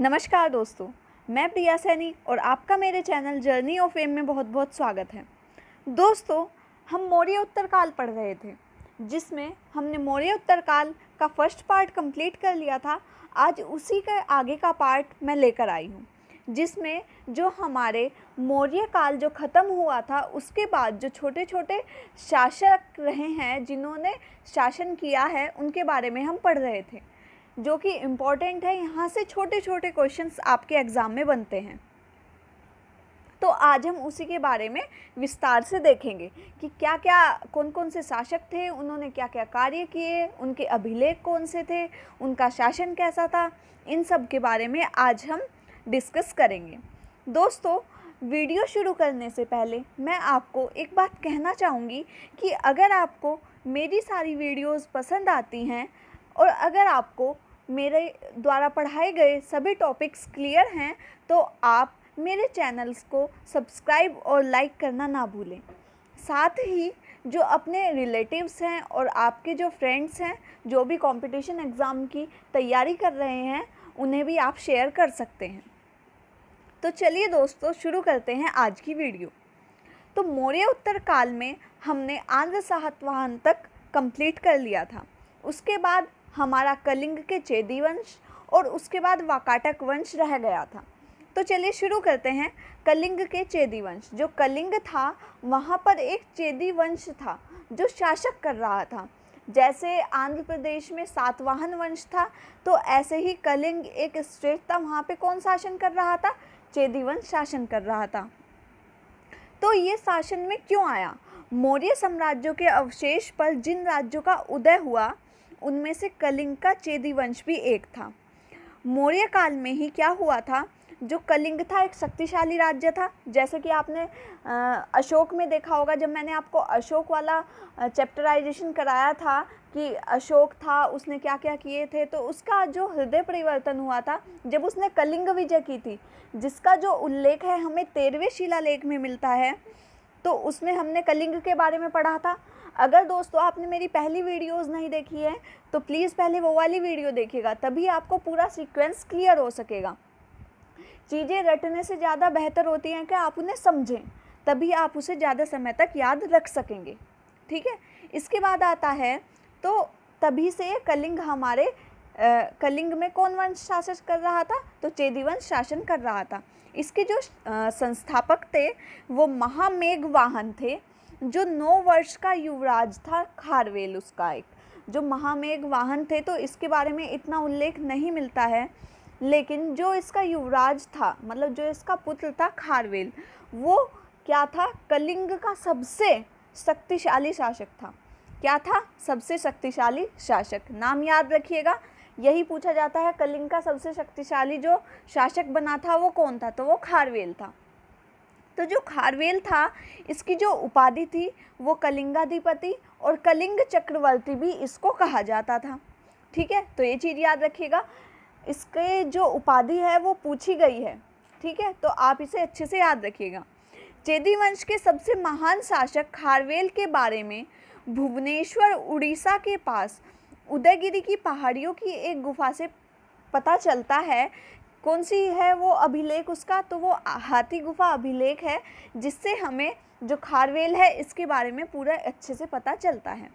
नमस्कार दोस्तों, मैं प्रिया सैनी और आपका मेरे चैनल जर्नी ऑफ फेम में बहुत बहुत स्वागत है। दोस्तों, हम मौर्य उत्तरकाल पढ़ रहे थे, जिसमें हमने मौर्य उत्तरकाल का फर्स्ट पार्ट कंप्लीट कर लिया था। आज उसी का आगे का पार्ट मैं लेकर आई हूँ, जिसमें जो हमारे मौर्य काल जो ख़त्म हुआ था, उसके बाद जो छोटे छोटे शासक रहे हैं जिन्होंने शासन किया है, उनके बारे में हम पढ़ रहे थे, जो कि इम्पॉर्टेंट है। यहाँ से छोटे छोटे क्वेश्चंस आपके एग्ज़ाम में बनते हैं। तो आज हम उसी के बारे में विस्तार से देखेंगे कि क्या क्या कौन कौन से शासक थे, उन्होंने क्या क्या कार्य किए, उनके अभिलेख कौन से थे, उनका शासन कैसा था, इन सब के बारे में आज हम डिस्कस करेंगे। दोस्तों, वीडियो शुरू करने से पहले मैं आपको एक बात कहना चाहूँगी कि अगर आपको मेरी सारी वीडियोज़ पसंद आती हैं और अगर आपको मेरे द्वारा पढ़ाए गए सभी टॉपिक्स क्लियर हैं, तो आप मेरे चैनल्स को सब्सक्राइब और लाइक करना ना भूलें। साथ ही जो अपने रिलेटिव्स हैं और आपके जो फ्रेंड्स हैं, जो भी कंपटीशन एग्ज़ाम की तैयारी कर रहे हैं, उन्हें भी आप शेयर कर सकते हैं। तो चलिए दोस्तों, शुरू करते हैं आज की वीडियो। तो मौर्य उत्तरकाल में हमने आंध्र सातवाहन तक कंप्लीट कर लिया था। उसके बाद हमारा कलिंग के चेदी वंश और उसके बाद वाकाटक वंश रह गया था। तो चलिए शुरू करते हैं कलिंग के चेदी वंश। जो कलिंग था, वहाँ पर एक चेदी वंश था जो शासक कर रहा था। जैसे आंध्र प्रदेश में सातवाहन वंश था, तो ऐसे ही कलिंग एक स्टेट था, वहाँ पे कौन शासन कर रहा था? चेदी वंश शासन कर रहा था। तो ये शासन में क्यों आया? मौर्य साम्राज्यों के अवशेष पर जिन राज्यों का उदय हुआ, उनमें से कलिंग का चेदी वंश भी एक था। मौर्य काल में ही क्या हुआ था, जो कलिंग था एक शक्तिशाली राज्य था। जैसे कि आपने अशोक में देखा होगा, जब मैंने आपको अशोक वाला चैप्टराइजेशन कराया था कि अशोक था, उसने क्या क्या किए थे, तो उसका जो हृदय परिवर्तन हुआ था जब उसने कलिंग विजय की थी, जिसका जो उल्लेख है हमें 13वें शिलालेख में मिलता है। तो उसमें हमने कलिंग के बारे में पढ़ा था। अगर दोस्तों आपने मेरी पहली वीडियोस नहीं देखी है, तो प्लीज़ पहले वो वाली वीडियो देखिएगा, तभी आपको पूरा सीक्वेंस क्लियर हो सकेगा। चीज़ें रटने से ज़्यादा बेहतर होती हैं कि आप उन्हें समझें, तभी आप उसे ज़्यादा समय तक याद रख सकेंगे। ठीक है, इसके बाद आता है, तो तभी से कलिंग हमारे कलिंग में कौन वंश शासन कर रहा था? तो चेदी वंश शासन कर रहा था। इसके जो संस्थापक थे वो महामेघवाहन थे, जो 9 वर्ष का युवराज था। खारवेल उसका एक जो महामेघवाहन थे, तो इसके बारे में इतना उल्लेख नहीं मिलता है, लेकिन जो इसका युवराज था, मतलब जो इसका पुत्र था खारवेल, वो क्या था? कलिंग का सबसे शक्तिशाली शासक था। क्या था? सबसे शक्तिशाली शासक। नाम याद रखिएगा, यही पूछा जाता है, कलिंग का सबसे शक्तिशाली जो शासक बना था वो कौन था? तो वो खारवेल था। तो जो खारवेल था, इसकी जो उपाधि थी वो कलिंगाधिपति और कलिंग चक्रवर्ती भी इसको कहा जाता था। ठीक है, तो ये चीज़ याद रखिएगा। इसके जो उपाधि है वो पूछी गई है। ठीक है, तो आप इसे अच्छे से याद रखिएगा। चेदी वंश के सबसे महान शासक खारवेल के बारे में भुवनेश्वर उड़ीसा के पास उदयगिरी की पहाड़ियों की एक गुफा से पता चलता है। कौन सी है वो अभिलेख उसका? तो वो हाथी गुफा अभिलेख है, जिससे हमें जो खारवेल है इसके बारे में पूरा अच्छे से पता चलता है।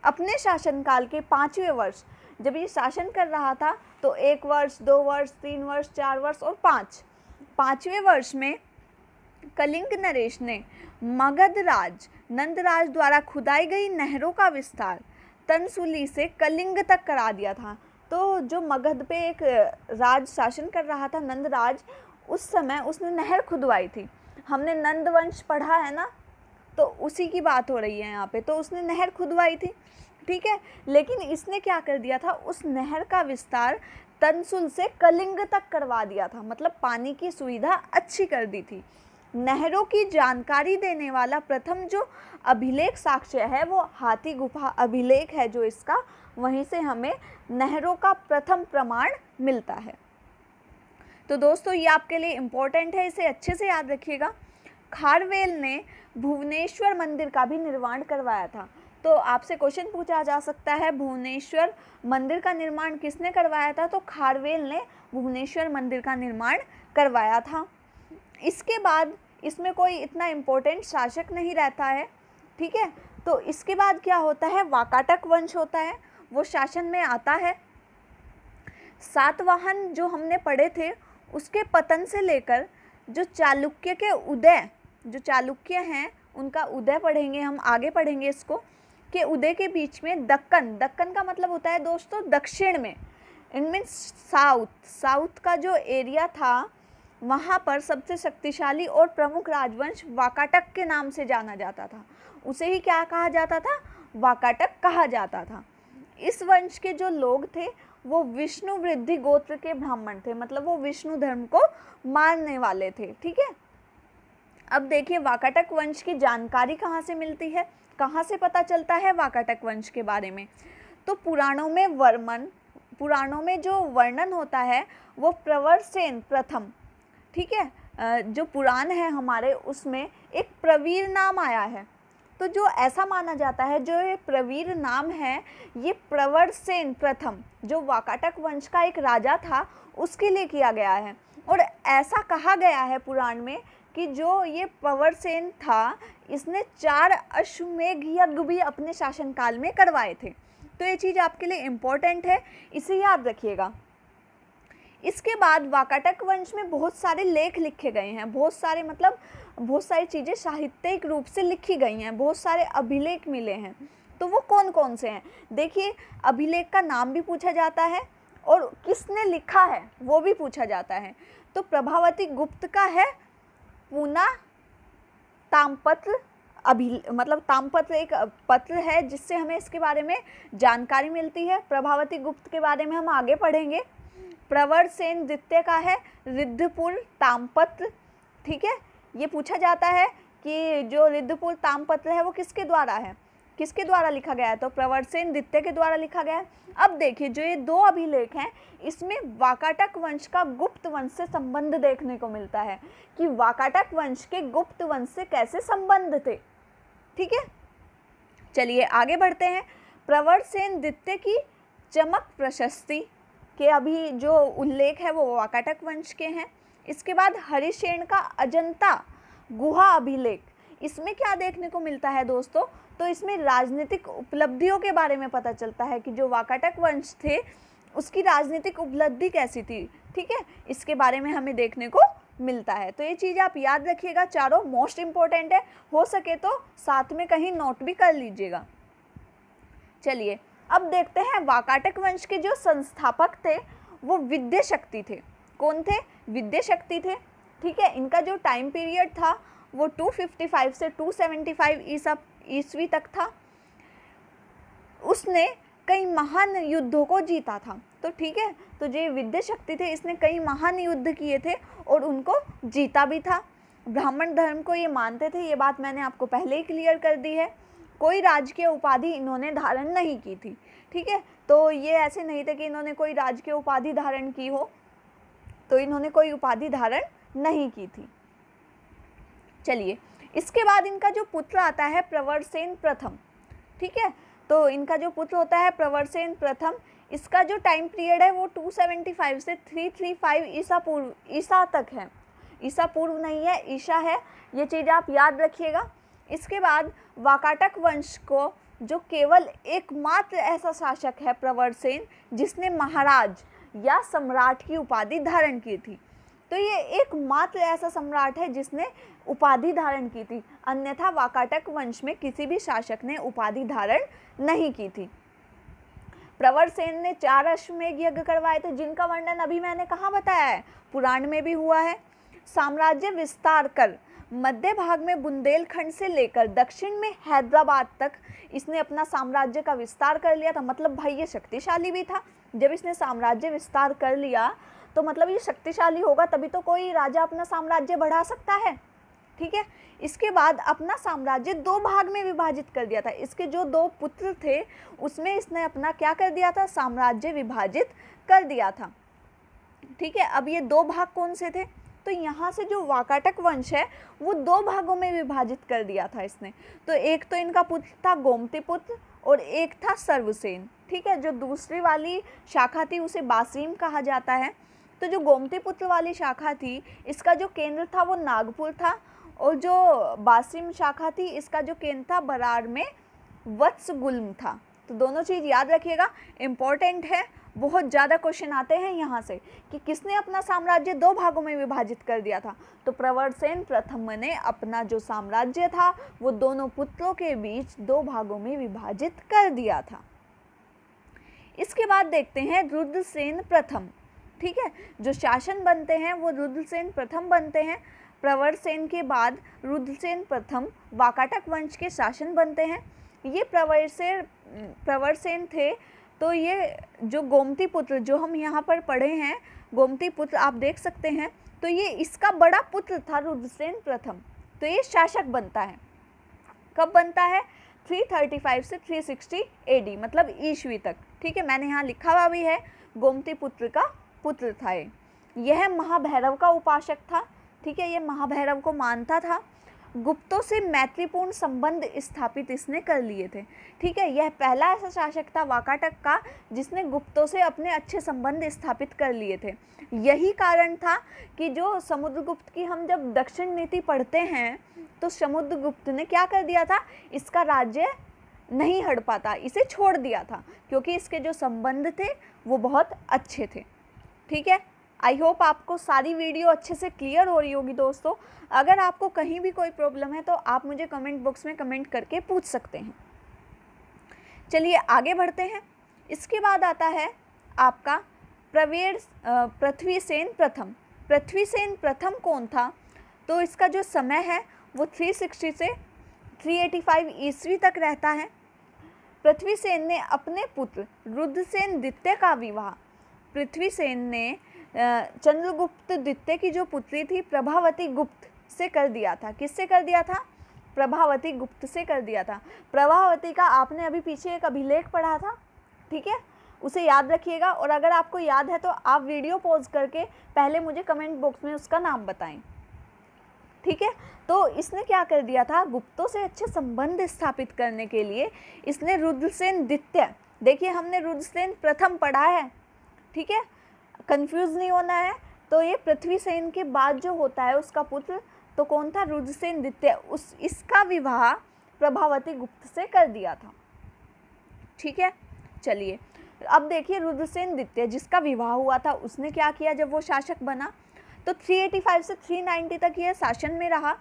अपने शासनकाल के 5वें वर्ष जब ये शासन कर रहा था, तो 1 वर्ष, 2 वर्ष, 3 वर्ष, 4 वर्ष और 5वें वर्ष में कलिंग नरेश ने मगध राज नंदराज द्वारा खुदाई गई नहरों का विस्तार तनसुली से कलिंग तक करा दिया था। तो जो मगध पे एक राज शासन कर रहा था, नंदराज, उस समय उसने नहर खुदवाई थी। हमने नंद वंश पढ़ा है ना, तो उसी की बात हो रही है यहाँ पे। तो उसने नहर खुदवाई थी, ठीक है, लेकिन इसने क्या कर दिया था? उस नहर का विस्तार तनसुल से कलिंग तक करवा दिया था, मतलब पानी की सुविधा अच्छी कर दी थी। नहरों की जानकारी देने वाला प्रथम जो अभिलेख साक्ष्य है वो हाथी गुफा अभिलेख है, जो इसका, वहीं से हमें नहरों का प्रथम प्रमाण मिलता है। तो दोस्तों, ये आपके लिए इम्पोर्टेंट है, इसे अच्छे से याद रखिएगा। खारवेल ने भुवनेश्वर मंदिर का भी निर्माण करवाया था। तो आपसे क्वेश्चन पूछा जा सकता है, भुवनेश्वर मंदिर का निर्माण किसने करवाया था? तो खारवेल ने भुवनेश्वर मंदिर का निर्माण करवाया था। इसके बाद इसमें कोई इतना इम्पोर्टेंट शासक नहीं रहता है, ठीक है। तो इसके बाद क्या होता है, वाकाटक वंश होता है, वो शासन में आता है। सातवाहन जो हमने पढ़े थे उसके पतन से लेकर जो चालुक्य के उदय, जो चालुक्य हैं उनका उदय पढ़ेंगे हम, आगे पढ़ेंगे इसको, के उदय के बीच में दक्कन, दक्कन का मतलब होता है दोस्तों दक्षिण में, इट मीन्स साउथ, साउथ का जो एरिया था वहाँ पर सबसे शक्तिशाली और प्रमुख राजवंश वाकाटक के नाम से जाना जाता था। उसे ही क्या कहा जाता था? वाकाटक कहा जाता था। इस वंश के जो लोग थे वो विष्णु वृद्धि गोत्र के ब्राह्मण थे, मतलब वो विष्णु धर्म को मानने वाले थे, ठीक है। अब देखिए वाकाटक वंश की जानकारी कहाँ से मिलती है, कहाँ से पता चलता है वाकाटक वंश के बारे में? तो पुराणों में जो वर्णन होता है वो प्रवरसेन प्रथम, ठीक है, जो पुराण है हमारे उसमें एक प्रवीर नाम आया है। तो जो ऐसा माना जाता है जो ये प्रवीर नाम है ये प्रवरसेन प्रथम जो वाकाटक वंश का एक राजा था उसके लिए किया गया है। और ऐसा कहा गया है पुराण में कि जो ये प्रवरसेन था इसने 4 अश्वमेध यज्ञ भी अपने शासनकाल में करवाए थे। तो ये चीज़ आपके लिए इम्पोर्टेंट है, इसे याद रखिएगा। इसके बाद वाकाटक वंश में बहुत सारे लेख लिखे गए हैं, बहुत सारी चीज़ें साहित्यिक रूप से लिखी गई हैं, बहुत सारे अभिलेख मिले हैं। तो वो कौन कौन से हैं? देखिए अभिलेख का नाम भी पूछा जाता है और किसने लिखा है वो भी पूछा जाता है। तो प्रभावती गुप्त का है पूना ताम्रपत्र, ताम्रपत्र एक पत्र है जिससे हमें इसके बारे में जानकारी मिलती है। प्रभावती गुप्त के बारे में हम आगे पढ़ेंगे। प्रवरसेन द्वितीय का है रिद्धपुर ताम्रपत्र, ठीक है। ये पूछा जाता है कि जो रिद्धपुर ताम्रपत्र है वो किसके द्वारा लिखा गया है? तो प्रवरसेन द्वितीय के द्वारा लिखा गया है। अब देखिए जो ये 2 अभिलेख हैं इसमें वाकाटक वंश का गुप्त वंश से संबंध देखने को मिलता है कि वाकाटक वंश के गुप्त वंश से कैसे संबंध थे, ठीक है। चलिए आगे बढ़ते हैं। प्रवरसेन द्वितीय की चमक प्रशस्ति के अभी जो उल्लेख है वो वाकाटक वंश के हैं। इसके बाद हरिसेन का अजंता गुहा अभिलेख, इसमें क्या देखने को मिलता है दोस्तों? तो इसमें राजनीतिक उपलब्धियों के बारे में पता चलता है कि जो वाकाटक वंश थे उसकी राजनीतिक उपलब्धि कैसी थी, ठीक है, इसके बारे में हमें देखने को मिलता है। तो ये चीज़ आप याद रखिएगा, चारों मोस्ट इम्पोर्टेंट है, हो सके तो साथ में कहीं नोट भी कर लीजिएगा। चलिए अब देखते हैं वाकाटक वंश के जो संस्थापक थे वो विद्याशक्ति थे। कौन थे? विद्याशक्ति थे, ठीक है। इनका जो टाइम पीरियड था वो 255 से 275 ईस्वी तक था। उसने कई महान युद्धों को जीता था, तो ठीक है। तो जो विद्याशक्ति थे इसने कई महान युद्ध किए थे और उनको जीता भी था। ब्राह्मण धर्म को ये मानते थे, ये बात मैंने आपको पहले ही क्लियर कर दी है। कोई राजकीय उपाधि इन्होंने धारण नहीं की थी, ठीक है। तो ये ऐसे नहीं थे कि इन्होंने कोई राजकीय उपाधि धारण की हो, तो इन्होंने कोई उपाधि धारण नहीं की थी। चलिए इसके बाद इनका जो पुत्र आता है प्रवरसेन प्रथम, ठीक है। तो इनका जो पुत्र होता है प्रवरसेन प्रथम, इसका जो टाइम पीरियड है वो 275 से 335 ईसा तक है। ईसा पूर्व नहीं है, ईसा है, ये चीज़ आप याद रखिएगा। इसके बाद वाकाटक वंश को जो केवल एकमात्र ऐसा शासक है प्रवरसेन जिसने महाराज या सम्राट की उपाधि धारण की थी। तो ये एकमात्र ऐसा सम्राट है जिसने उपाधि धारण की थी, अन्यथा वाकाटक वंश में किसी भी शासक ने उपाधि धारण नहीं की थी। प्रवरसेन ने 4 अश्वमेध यज्ञ करवाए थे जिनका वर्णन अभी मैंने कहाँ बताया है? पुराण में भी हुआ है। साम्राज्य विस्तार कर मध्य भाग में बुंदेलखंड से लेकर दक्षिण में हैदराबाद तक इसने अपना साम्राज्य का विस्तार कर लिया था। मतलब भाई ये शक्तिशाली भी था। जब इसने साम्राज्य विस्तार कर लिया तो मतलब ये शक्तिशाली होगा, तभी तो कोई राजा अपना साम्राज्य बढ़ा सकता है, ठीक है। इसके बाद अपना साम्राज्य 2 भाग में विभाजित कर दिया था। इसके जो 2 पुत्र थे उसमें इसने अपना क्या कर दिया था? साम्राज्य विभाजित कर दिया था, ठीक है। अब ये 2 भाग कौन से थे? तो यहाँ से जो वाकाटक वंश है वो 2 भागों में विभाजित कर दिया था इसने। तो एक तो इनका पुत्र था गोमतीपुत्र और एक था सर्वसेन, ठीक है। जो दूसरी वाली शाखा थी उसे बासीम कहा जाता है। तो जो गोमतीपुत्र वाली शाखा थी इसका जो केंद्र था वो नागपुर था, और जो बासीम शाखा थी इसका जो केंद्र था बरार में वत्सगुल्म था। तो दोनों चीज़ याद रखिएगा, इम्पॉर्टेंट है, बहुत ज़्यादा क्वेश्चन आते हैं यहाँ से कि किसने अपना साम्राज्य 2 भागों में विभाजित कर दिया था। तो प्रवरसेन प्रथम ने अपना जो साम्राज्य था वो दोनों पुत्रों के बीच 2 भागों में विभाजित कर दिया था। इसके बाद देखते हैं रुद्रसेन प्रथम, ठीक है। जो शासन बनते हैं वो रुद्रसेन प्रथम बनते हैं। प्रवरसेन के बाद रुद्रसेन प्रथम वाकाटक वंश के शासन बनते हैं। ये प्रवरसेन थे। तो ये जो गोमतीपुत्र जो हम यहाँ पर पढ़े हैं, गोमतीपुत्र आप देख सकते हैं, तो ये इसका बड़ा पुत्र था रुद्रसेन प्रथम। तो ये शासक बनता है। कब बनता है? 335 से 360 AD, मतलब ईस्वी तक, ठीक है। मैंने यहाँ लिखा हुआ भी है, गोमतीपुत्र का पुत्र था ये। यह महाभैरव का उपासक था, ठीक है। ये महाभैरव को मानता था। गुप्तों से मैत्रीपूर्ण संबंध स्थापित इसने कर लिए थे, ठीक है। यह पहला ऐसा शासक था वाकाटक का जिसने गुप्तों से अपने अच्छे संबंध स्थापित कर लिए थे। यही कारण था कि जो समुद्रगुप्त की हम जब दक्षिण नीति पढ़ते हैं तो समुद्रगुप्त ने क्या कर दिया था, इसका राज्य नहीं हड़पा था, इसे छोड़ दिया था, क्योंकि इसके जो संबंध थे वो बहुत अच्छे थे, ठीक है। आई होप आपको सारी वीडियो अच्छे से क्लियर हो रही होगी दोस्तों। अगर आपको कहीं भी कोई प्रॉब्लम है तो आप मुझे कमेंट बॉक्स में कमेंट करके पूछ सकते हैं। चलिए आगे बढ़ते हैं। इसके बाद आता है आपका पृथ्वीसेन प्रथम। पृथ्वीसेन प्रथम कौन था? तो इसका जो समय है वो 360 से 385 ईस्वी तक रहता है। पृथ्वीसेन ने अपने पुत्र रुद्रसेन द्वितीय का विवाह पृथ्वीसेन ने चंद्रगुप्त द्वितीय की जो पुत्री थी प्रभावती गुप्त से कर दिया था। किससे कर दिया था? प्रभावती गुप्त से कर दिया था। प्रभावती का आपने अभी पीछे एक अभिलेख पढ़ा था, ठीक है, उसे याद रखिएगा। और अगर आपको याद है तो आप वीडियो पॉज करके पहले मुझे कमेंट बॉक्स में उसका नाम बताएं, ठीक है। तो इसने क्या कर दिया था, गुप्तों से अच्छे संबंध स्थापित करने के लिए इसने रुद्रसेन द्वितीय, देखिए हमने रुद्रसेन प्रथम पढ़ा है, ठीक है, कंफ्यूज नहीं होना है। तो ये पृथ्वीसेन के बाद जो होता है उसका पुत्र तो कौन था? रुद्रसेन द्वितीय। इसका विवाह प्रभावती गुप्त से कर दिया था, ठीक है। चलिए अब देखिए रुद्रसेन द्वितीय जिसका विवाह हुआ था उसने क्या किया जब वो शासक बना? तो 385 से 390 तक यह शासन में रहा।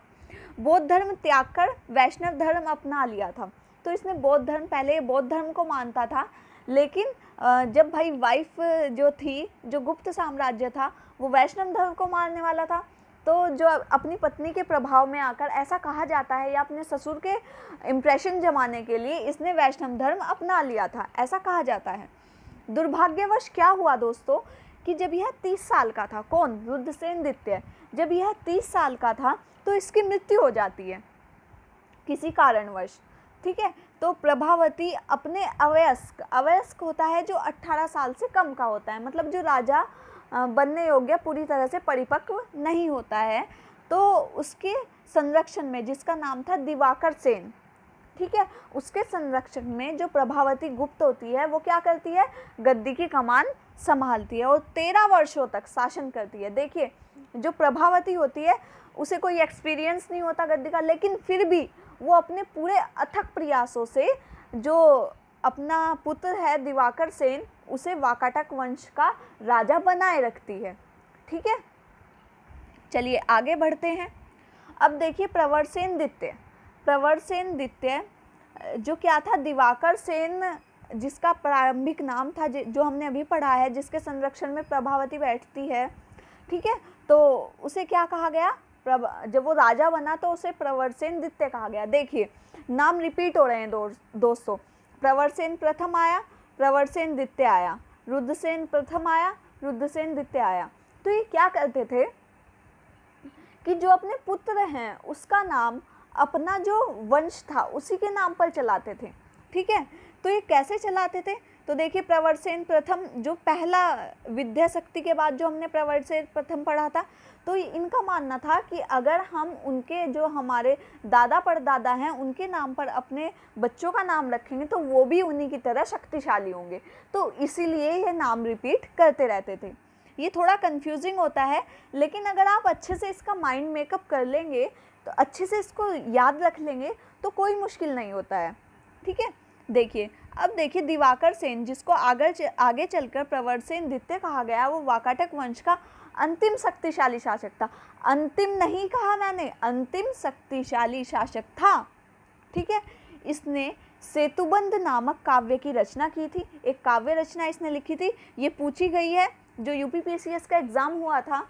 बौद्ध धर्म त्याग कर वैष्णव धर्म अपना लिया था। तो इसने बौद्ध धर्म, पहले बौद्ध धर्म को मानता था, लेकिन जब भाई वाइफ जो थी, जो गुप्त साम्राज्य था, वो वैष्णव धर्म को मानने वाला था, तो जो अपनी पत्नी के प्रभाव में आकर ऐसा कहा जाता है, या अपने ससुर के इम्प्रेशन जमाने के लिए इसने वैष्णव धर्म अपना लिया था, ऐसा कहा जाता है। दुर्भाग्यवश क्या हुआ दोस्तों कि जब यह 30 साल का था, कौन? रुद्रसेन द्वितीय, जब यह 30 साल का था तो इसकी मृत्यु हो जाती है किसी कारणवश, ठीक है। तो प्रभावती अपने अवयस्क होता है जो 18 साल से कम का होता है, मतलब जो राजा बनने योग्य पूरी तरह से परिपक्व नहीं होता है, तो उसके संरक्षण में, जिसका नाम था दिवाकर सेन, ठीक है, उसके संरक्षण में जो प्रभावती गुप्त होती है वो क्या करती है? गद्दी की कमान संभालती है और 13 वर्षों तक शासन करती है। देखिए जो प्रभावती होती है उसे कोई एक्सपीरियंस नहीं होता गद्दी का, लेकिन फिर भी वो अपने पूरे अथक प्रयासों से जो अपना पुत्र है दिवाकर सेन उसे वाकाटक वंश का राजा बनाए रखती है, ठीक है। चलिए आगे बढ़ते हैं। अब देखिए प्रवरसेन द्वितीय जो क्या था? दिवाकर सेन जिसका प्रारंभिक नाम था, जो हमने अभी पढ़ा है, जिसके संरक्षण में प्रभावती बैठती है, ठीक है, तो उसे क्या कहा गया? जब वो राजा बना तो उसे प्रवरसेन द्वितीय कहा गया। देखिए नाम रिपीट हो रहे हैं दोस्तों। प्रवरसेन प्रथम आया, प्रवरसेन द्वितीय आया, रुद्रसेन प्रथम आया, रुद्रसेन द्वितीय आया। तो ये क्या करते थे कि जो अपने पुत्र हैं उसका नाम अपना जो वंश था उसी के नाम पर चलाते थे, ठीक है। तो ये कैसे चलाते थे तो देखिए प्रवरसेन प्रथम, जो पहला विद्याशक्ति के बाद जो हमने प्रवरसेन प्रथम पढ़ा था, तो इनका मानना था कि अगर हम उनके जो हमारे दादा परदादा हैं उनके नाम पर अपने बच्चों का नाम रखेंगे तो वो भी उन्हीं की तरह शक्तिशाली होंगे, तो इसीलिए ये नाम रिपीट करते रहते थे। ये थोड़ा कंफ्यूजिंग होता है, लेकिन अगर आप अच्छे से इसका माइंड मेकअप कर लेंगे, तो अच्छे से इसको याद रख लेंगे, तो कोई मुश्किल नहीं होता है। ठीक है, देखिए अब देखिए दिवाकर सेन, जिसको आगे चलकर प्रवरसेन द्वितीय कहा गया, वो वाकाटक वंश का अंतिम शक्तिशाली शासक था। अंतिम नहीं कहा मैंने, अंतिम शक्तिशाली शासक था। ठीक है, इसने सेतुबंध नामक काव्य की रचना की थी। एक काव्य रचना इसने लिखी थी, ये पूछी गई है। जो यूपीपीसीएस का एग्ज़ाम हुआ था,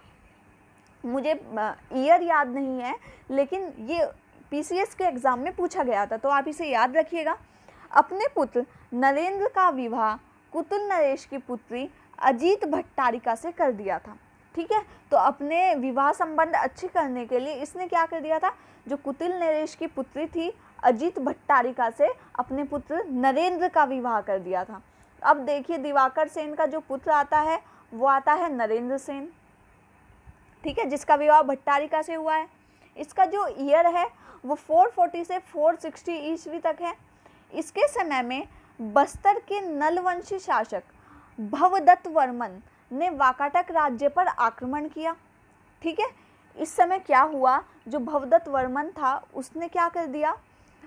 मुझे ईयर याद नहीं है, लेकिन ये पीसीएस के एग्ज़ाम में पूछा गया था, तो आप इसे याद रखिएगा। अपने पुत्र नरेंद्र का विवाह कुतुल नरेश की पुत्री अजीत भट्टारिका से कर दिया था। ठीक है, तो अपने विवाह संबंध अच्छे करने के लिए इसने क्या कर दिया था, जो कुतुल नरेश की पुत्री थी अजीत भट्टारिका से अपने पुत्र नरेंद्र का विवाह कर दिया था। अब देखिए दिवाकर सेन का जो पुत्र आता है वो आता है नरेंद्र सेन। ठीक है, जिसका विवाह भट्टारिका से हुआ है। इसका जो ईयर है वो 440 से 460 ईस्वी तक है। इसके समय में बस्तर के नलवंशी शासक भवदत्त वर्मन ने वाकाटक राज्य पर आक्रमण किया। ठीक है, इस समय क्या हुआ, जो भवदत्त वर्मन था उसने क्या कर दिया,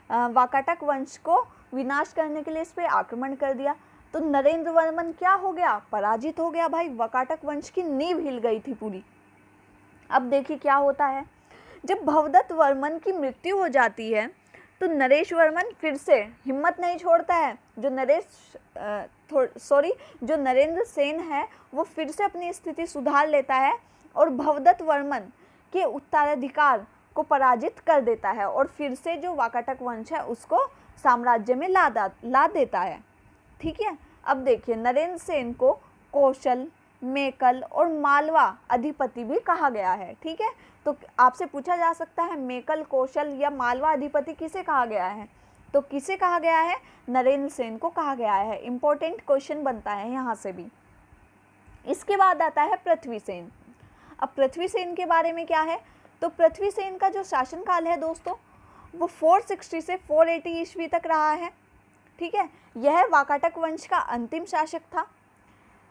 वाकाटक वंश को विनाश करने के लिए इस पर आक्रमण कर दिया। तो नरेंद्र वर्मन क्या हो गया, पराजित हो गया। भाई वाकाटक वंश की नींव हिल गई थी पूरी। अब देखिए क्या होता है, जब भवदत्त वर्मन की मृत्यु हो जाती है तो नरेश वर्मन फिर से हिम्मत नहीं छोड़ता है। जो नरेंद्र सेन है वो फिर से अपनी स्थिति सुधार लेता है और भवदत्त वर्मन के उत्तराधिकार को पराजित कर देता है और फिर से जो वाकाटक वंश है उसको साम्राज्य में ला देता है। ठीक है, अब देखिए नरेंद्र सेन को कौशल, मेकल और मालवा अधिपति भी कहा गया है। ठीक है, तो आपसे पूछा जा सकता है मेकल, कौशल या मालवा अधिपति किसे कहा गया है, तो किसे कहा गया है, नरेंद्र सेन को कहा गया है। इंपॉर्टेंट क्वेश्चन बनता है यहाँ से भी। इसके बाद आता है पृथ्वी सेन। अब पृथ्वी सेन के बारे में क्या है, तो पृथ्वी सेन का जो शासनकाल है दोस्तों वो 460 से 480 ईस्वी तक रहा है। ठीक है, यह वाकाटक वंश का अंतिम शासक था।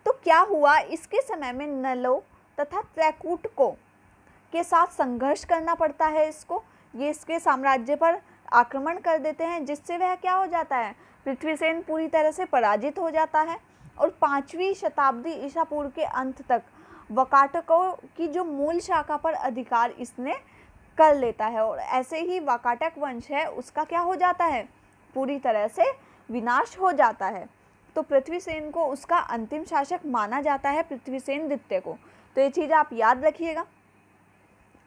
तो क्या हुआ, इसके समय में नलो तथा त्रैकूटकों के साथ संघर्ष करना पड़ता है इसको। ये इसके साम्राज्य पर आक्रमण कर देते हैं, जिससे वह क्या हो जाता है, पृथ्वीसेन पूरी तरह से पराजित हो जाता है और 5वीं शताब्दी ईसा पूर्व के अंत तक वाकाटकों की जो मूल शाखा पर अधिकार इसने कर लेता है और ऐसे ही वाकाटक वंश है उसका क्या हो जाता है, पूरी तरह से विनाश हो जाता है। तो पृथ्वीसेन को उसका अंतिम शासक माना जाता है, पृथ्वीसेन द्वितीय को। तो ये चीज़ आप याद रखिएगा।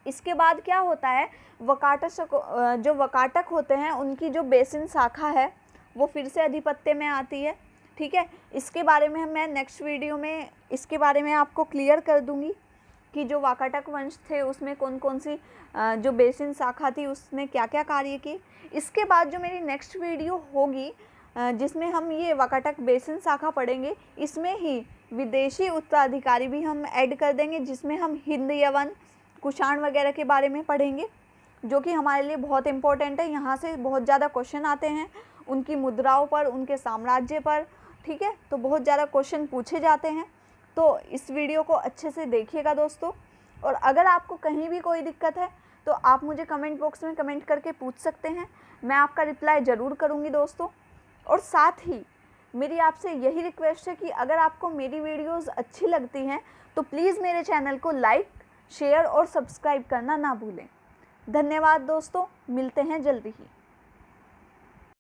इसके बाद क्या होता है, जो वाकाटक होते हैं उनकी जो बेसिन शाखा है वो फिर से अधिपत्य में आती है। ठीक है, इसके बारे में मैं नेक्स्ट वीडियो में इसके बारे में आपको क्लियर कर दूंगी कि जो वाकाटक वंश थे उसमें कौन कौन सी जो बेसिन शाखा थी उसने क्या क्या कार्य किए। इसके बाद जो मेरी नेक्स्ट वीडियो होगी जिसमें हम ये वाकाटक बेसिन शाखा पढ़ेंगे, इसमें ही विदेशी उत्तराधिकारी भी हम ऐड कर देंगे, जिसमें हम हिंद, यवन, कुषाण वगैरह के बारे में पढ़ेंगे, जो कि हमारे लिए बहुत इंपॉर्टेंट है। यहाँ से बहुत ज़्यादा क्वेश्चन आते हैं उनकी मुद्राओं पर, उनके साम्राज्य पर। ठीक है, तो बहुत ज़्यादा क्वेश्चन पूछे जाते हैं। तो इस वीडियो को अच्छे से देखिएगा दोस्तों। और अगर आपको कहीं भी कोई दिक्कत है तो आप मुझे कमेंट बॉक्स में कमेंट करके पूछ सकते हैं, मैं आपका रिप्लाई ज़रूर करूँगी दोस्तों। और साथ ही मेरी आपसे यही रिक्वेस्ट है कि अगर आपको मेरी वीडियोज़ अच्छी लगती हैं तो प्लीज़ मेरे चैनल को लाइक, शेयर और सब्सक्राइब करना ना भूलें। धन्यवाद दोस्तों, मिलते हैं जल्दी ही।